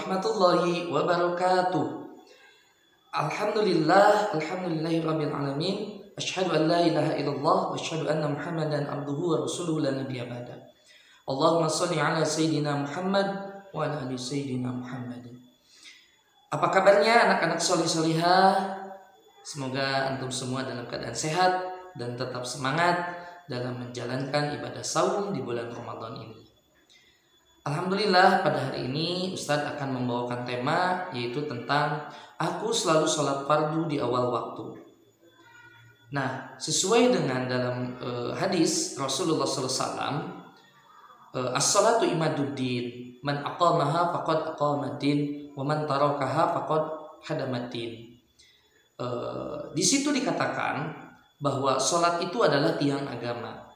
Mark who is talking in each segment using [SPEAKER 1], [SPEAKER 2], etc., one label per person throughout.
[SPEAKER 1] warahmatullahi wabarakatuh. Alhamdulillahirabbil alamin. Asyhadu an la ilaha illallah wa asyhadu anna Muhammadan abduhu wa rasuluhu la nabiyya ba'da. Allahumma shalli ala sayyidina Muhammad wa ala ali sayyidina Muhammad. Apa kabarnya anak-anak solih-solihah? Semoga antum semua dalam keadaan sehat dan tetap semangat dalam menjalankan ibadah saum di bulan Ramadan ini. Alhamdulillah, pada hari ini Ustadz akan membawakan tema yaitu tentang aku selalu sholat fardu di awal waktu. Nah, sesuai dengan dalam hadis Rasulullah SAW, as-salatu imaduddin, man aqamaha faqad aqamaddin, wa man tarakaha faqad hadamaddin. Di situ dikatakan bahwa sholat itu adalah tiang agama.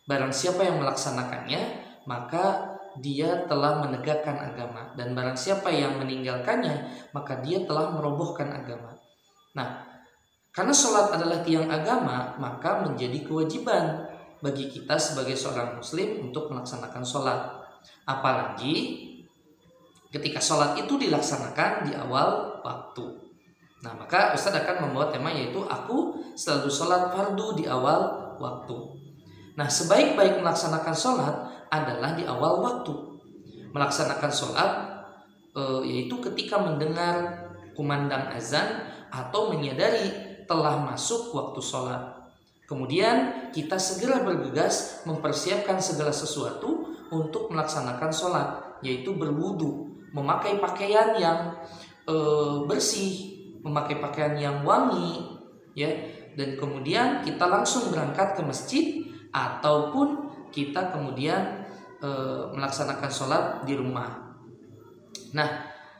[SPEAKER 1] Barang siapa yang melaksanakannya, maka dia telah menegakkan agama, dan barang siapa yang meninggalkannya, maka dia telah merobohkan agama. Nah, karena sholat adalah tiang agama, maka menjadi kewajiban bagi kita sebagai seorang muslim untuk melaksanakan sholat. Apalagi ketika sholat itu dilaksanakan di awal waktu. Nah, maka Ustadz akan membawa tema yaitu aku selalu sholat fardu di awal waktu. Nah, sebaik-baik melaksanakan sholat adalah di awal waktu. Melaksanakan sholat yaitu ketika mendengar kumandang azan atau menyadari telah masuk waktu sholat. Kemudian kita segera bergegas mempersiapkan segala sesuatu untuk melaksanakan sholat, yaitu berwudu, memakai pakaian yang bersih, memakai pakaian yang wangi, ya, dan kemudian kita langsung berangkat ke masjid ataupun kita kemudian melaksanakan sholat di rumah. Nah,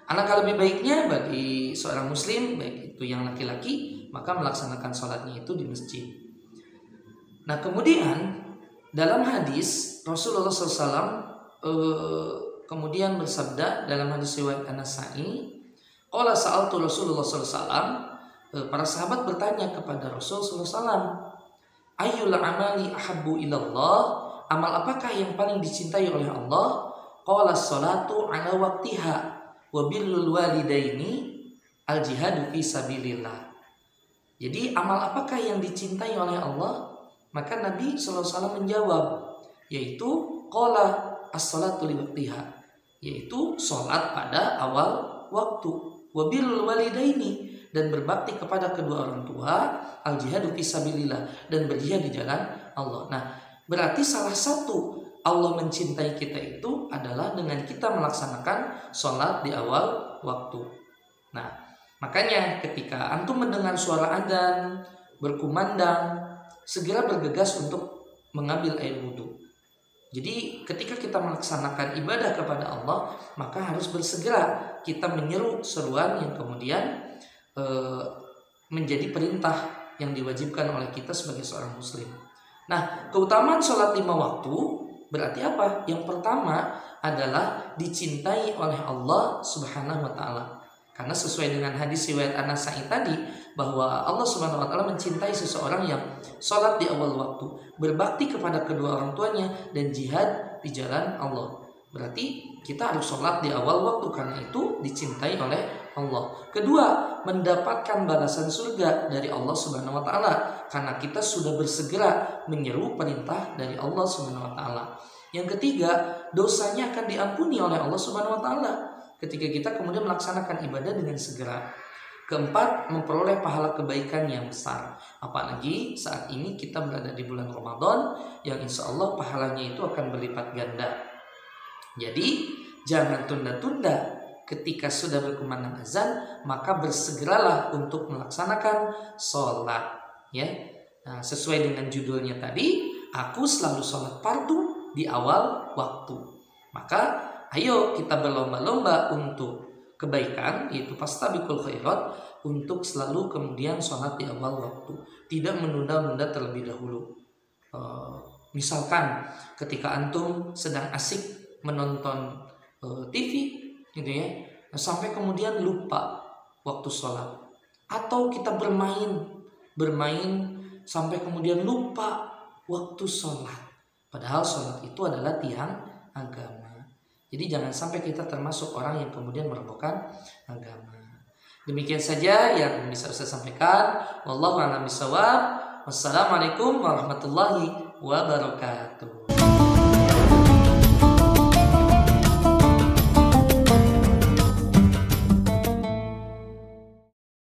[SPEAKER 1] alangkah lebih baiknya bagi seorang muslim, baik itu yang laki-laki, maka melaksanakan sholatnya itu di masjid. Nah, kemudian dalam hadis Rasulullah SAW kemudian bersabda dalam hadis riwayat An-Nasa'i, qala sa'altu Rasulullah SAW, para sahabat bertanya kepada Rasulullah SAW, ayyul amali ahabbu ilallah, amal apakah yang paling dicintai oleh Allah? Qala sholatu ala waqtiha wa birrul walidaini al jihadu fi sabilillah. Jadi amal apakah yang dicintai oleh Allah? Maka Nabi SAW menjawab, yaitu qala as-sholatu li waqtiha, yaitu sholat pada awal waktu, wa birrul walidaini, dan berbakti kepada kedua orang tua, al jihadu fi sabilillah, dan berjihad di jalan Allah. Nah, berarti salah satu Allah mencintai kita itu adalah dengan kita melaksanakan sholat di awal waktu. Nah, makanya ketika antum mendengar suara adzan berkumandang, segera bergegas untuk mengambil air wudhu. Jadi ketika kita melaksanakan ibadah kepada Allah, maka harus bersegera kita menyeru seruan yang kemudian menjadi perintah yang diwajibkan oleh kita sebagai seorang muslim. Nah, keutamaan sholat 5 waktu berarti apa? Yang pertama adalah dicintai oleh Allah Subhanahu wa ta'ala. Karena sesuai dengan hadis riwayat An-Nasa'i tadi, bahwa Allah Subhanahu wa ta'ala mencintai seseorang yang sholat di awal waktu, berbakti kepada kedua orang tuanya, dan jihad di jalan Allah. Berarti kita harus sholat di awal waktu, karena itu dicintai oleh Allah. Kedua, mendapatkan balasan surga dari Allah Subhanahu wa ta'ala, karena kita sudah bersegera menyeru perintah dari Allah Subhanahu wa ta'ala. Yang ketiga, dosanya akan diampuni oleh Allah Subhanahu wa ta'ala ketika kita kemudian melaksanakan ibadah dengan segera. Keempat, memperoleh pahala kebaikan yang besar. Apalagi saat ini kita berada di bulan Ramadan yang insya Allah pahalanya itu akan berlipat ganda. Jadi jangan tunda-tunda. Ketika sudah berkumandang azan, maka bersegeralah untuk melaksanakan sholat, ya. Nah, sesuai dengan judulnya tadi, aku selalu sholat fardu di awal waktu. Maka ayo kita berlomba-lomba untuk kebaikan, yaitu fastabiqul khairat, untuk selalu kemudian sholat di awal waktu, tidak menunda-nunda terlebih dahulu. Misalkan ketika antum sedang asik menonton TV, gitu ya, sampai kemudian lupa waktu sholat, atau kita bermain sampai kemudian lupa waktu sholat, padahal sholat itu adalah tiang agama. Jadi jangan sampai kita termasuk orang yang kemudian merobohkan agama. Demikian saja yang bisa saya sampaikan. Wallahu a'lam bishawab. Wassalamualaikum warahmatullahi wabarakatuh.